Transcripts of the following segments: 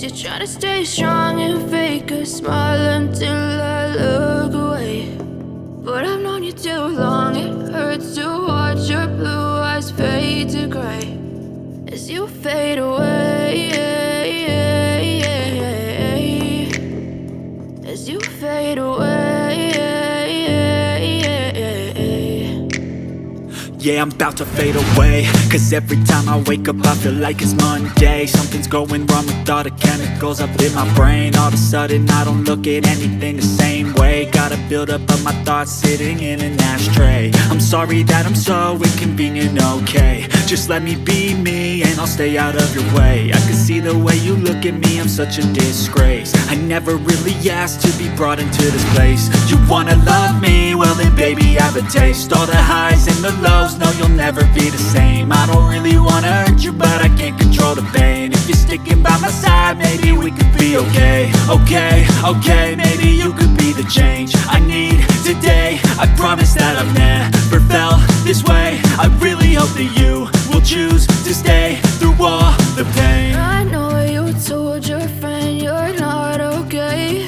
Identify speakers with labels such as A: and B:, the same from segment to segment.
A: you're trying to stay strong and fake a smile until I look away. But I've known you too long, it hurts to watch your blue eyes fade to gray as you fade away, as you fade away.
B: Yeah, I'm about to fade away, cause every time I wake up I feel like it's Monday. Something's going wrong with all the chemicals up in my brain. All of a sudden I don't look at anything the same way. Gotta build up of my thoughts sitting in an ashtray. I'm sorry that I'm so inconvenient, okay. Just let me be me and I'll stay out of your way. I can see the way you look at me, I'm such a disgrace. I never really asked to be brought into this place. You wanna love me? Well then baby have a taste. All the highs and the lows, no you'll never be the same. I don't really wanna hurt you but I can't control the pain. If you're sticking by my side maybe we could be okay. Okay, maybe you could be the change I need today. I promise that I've never felt this way. I really hope that you will choose to stay through all the pain.
A: I know you told your friend you're not okay,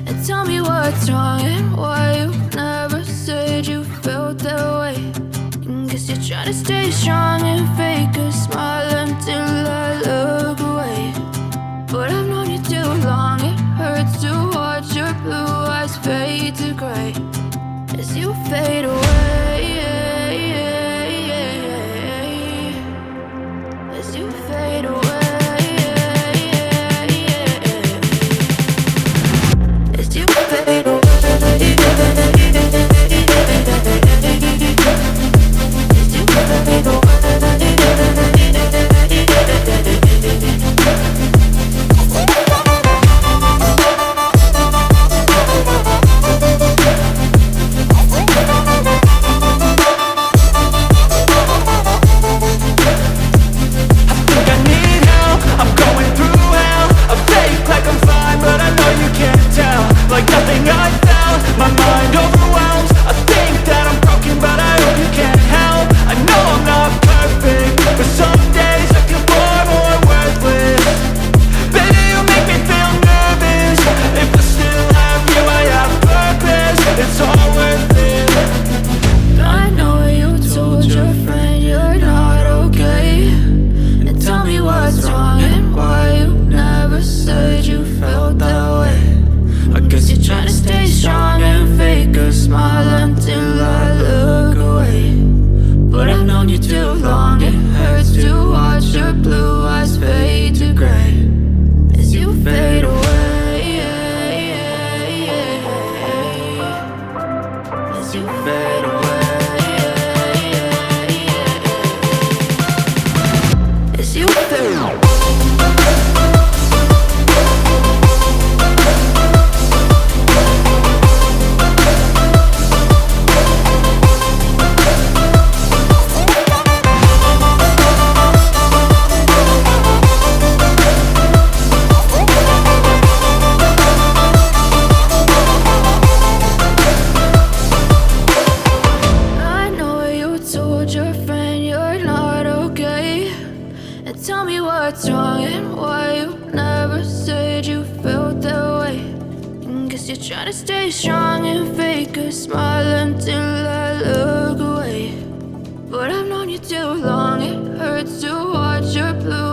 A: and tell me what's wrong and why you never said you felt that way. Guess you're trying to stay strong and fake a smile until I look away. But I've known you too long, it hurts to watch your blue eyes fade to gray as you fade away, as you fade away, as you fade away. Tell me what's wrong and why you never said you felt that way. Guess you're trying to stay strong and fake a smile until I look away. But I've known you too long, it hurts to watch your blue